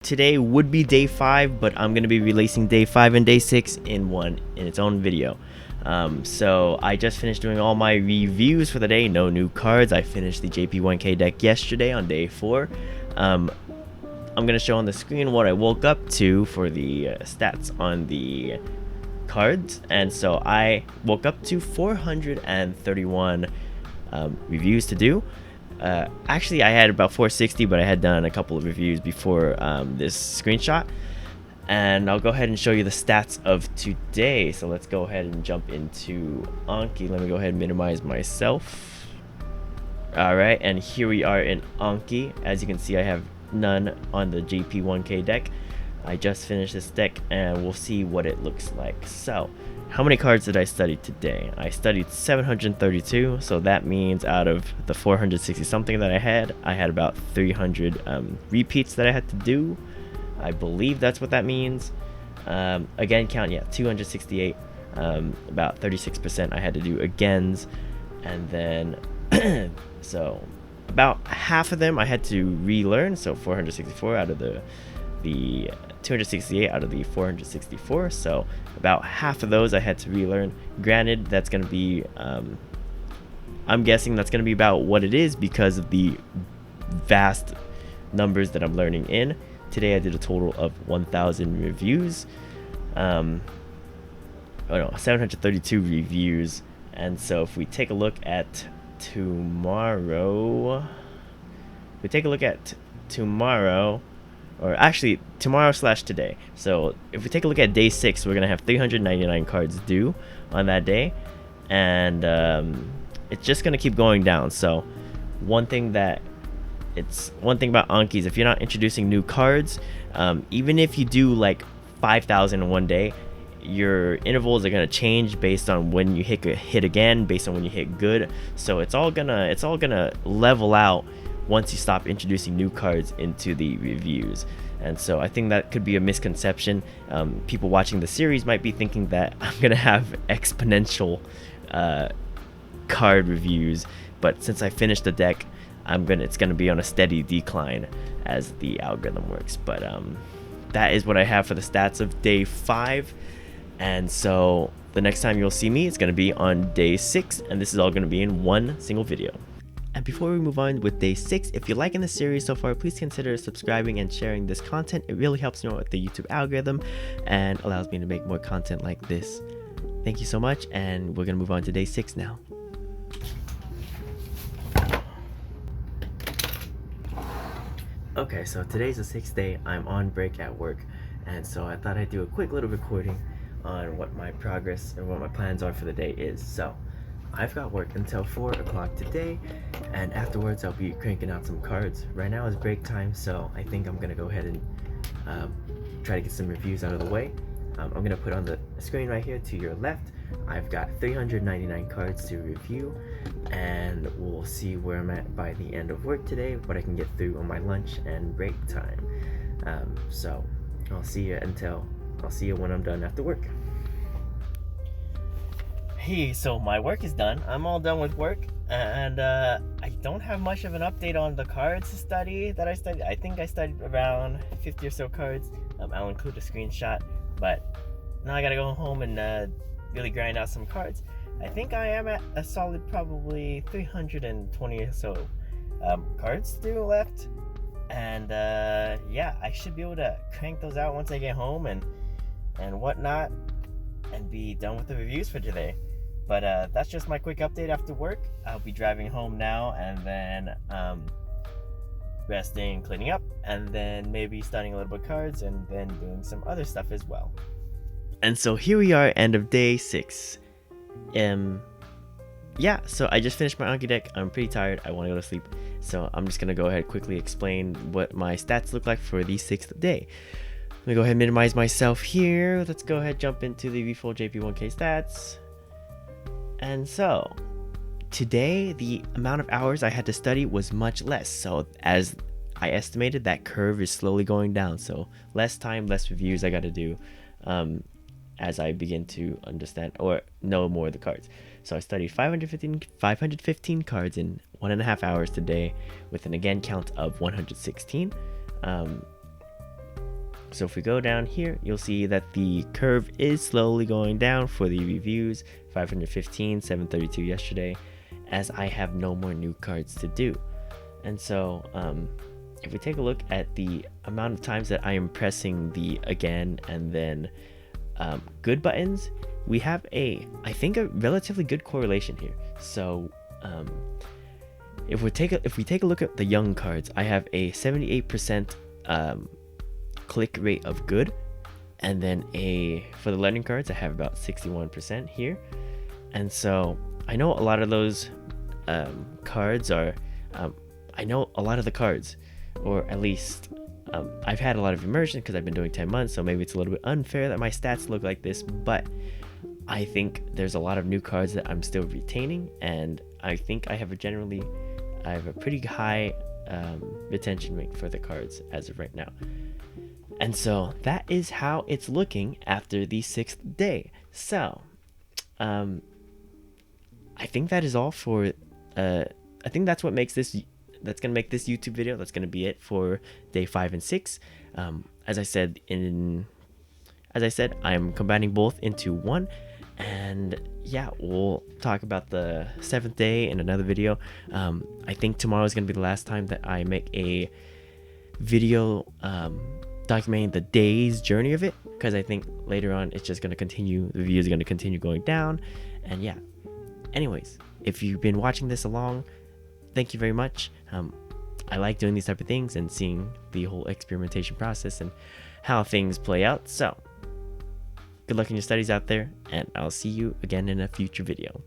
Today would be day 5, but I'm going to be releasing day 5 and day 6 in its own video. So I just finished doing all my reviews for the day. No new cards. I finished the Jp1k deck yesterday on day 4. I'm going to show on the screen what I woke up to for the stats on the cards. And so I woke up to 431 reviews to do. Actually, I had about 460, but I had done a couple of reviews before this screenshot. And I'll go ahead and show you the stats of today. So let's go ahead and jump into Anki. Let me go ahead and minimize myself. Alright, and here we are in Anki. As you can see, I have none on the Jp1k deck. I just finished this deck and we'll see what it looks like. So, how many cards did I study today? I studied 732, so that means out of the 460 something that I had about 300 repeats that I had to do. I believe that's what that means. Again count, yeah, 268, about 36% I had to do agains, and then so about half of them I had to relearn, so 464 out of the 268 out of the 464, so about half of those I had to relearn. Granted, that's going to be I'm guessing that's going to be about what it is because of the vast numbers that I'm learning in. Today I did a total of 1,000 reviews, 732 reviews. And so if we take a look at tomorrow, or actually tomorrow/today. So if we take a look at day 6, we're gonna have 399 cards due on that day, and it's just gonna keep going down. So one thing about Anki is if you're not introducing new cards, even if you do like 5,000 in one day, your intervals are gonna change based on when you hit again, based on when you hit good. So it's all gonna level out once you stop introducing new cards into the reviews. And so I think that could be a misconception. People watching the series might be thinking that I'm gonna have exponential card reviews, but since I finished the deck, it's gonna be on a steady decline as the algorithm works. But that is what I have for the stats of day 5. And so the next time you'll see me, it's gonna be on day 6, and this is all gonna be in one single video. And before we move on with day 6, if you're liking the series so far, please consider subscribing and sharing this content. It really helps me out with the YouTube algorithm and allows me to make more content like this. Thank you so much, and we're gonna move on to day 6 now. Okay, so today's the 6th day. I'm on break at work, and so I thought I'd do a quick little recording on what my progress and what my plans are for the day is. So I've got work until 4 o'clock today, and afterwards I'll be cranking out some cards. Right now is break time, so I think I'm gonna go ahead and try to get some reviews out of the way. I'm gonna put on the screen right here to your left. I've got 399 cards to review, and we'll see where I'm at by the end of work today, what I can get through on my lunch and break time. So I'll see you when I'm done after work. Hey, so my work is done. I'm all done with work, and I don't have much of an update on the cards to study that I studied. I think I studied around 50 or so cards. I'll include a screenshot, but now I gotta go home and really grind out some cards. I think I am at a solid probably 320 or so cards still left, and yeah, I should be able to crank those out once I get home and whatnot, and be done with the reviews for today. But that's just my quick update after work. I'll be driving home now, and then resting, cleaning up, and then maybe studying a little bit of cards, and then doing some other stuff as well. And so here we are, end of day 6. Yeah, so I just finished my Anki deck. I'm pretty tired. I want to go to sleep. So I'm just going to go ahead and quickly explain what my stats look like for the 6th day. Let me go ahead and minimize myself here. Let's go ahead and jump into the Refold Jp1k stats. And so today, the amount of hours I had to study was much less. So as I estimated, that curve is slowly going down. So less time, less reviews I got to do as I begin to understand or know more of the cards. So I studied 515 cards in 1.5 hours today with an again count of 116. So if we go down here, you'll see that the curve is slowly going down for the reviews. 515, 732 yesterday, as I have no more new cards to do. And so if we take a look at the amount of times that I am pressing the again and then good buttons, we have I think a relatively good correlation here. So if we take a look at the young cards, I have a 78% click rate of good, and then for the learning cards I have about 61% here. And so I know a lot of those cards are I know a lot of the cards, or at least I've had a lot of immersion because I've been doing 10 months, so maybe it's a little bit unfair that my stats look like this, but I think there's a lot of new cards that I'm still retaining, and I think I have a pretty high retention rate for the cards as of right now. And so that is how it's looking after the 6th day. So I think that is all for I think that's what makes this, that's gonna make this YouTube video. That's gonna be it for day 5 and 6. As I said, I'm combining both into one, and yeah, we'll talk about the 7th day in another video. I think tomorrow is gonna be the last time that I make a video documenting the day's journey of it, because I think later on it's just gonna continue, the views are gonna continue going down. And yeah, anyways, if you've been watching this along, thank you very much. I like doing these type of things and seeing the whole experimentation process and how things play out. So good luck in your studies out there, and I'll see you again in a future video.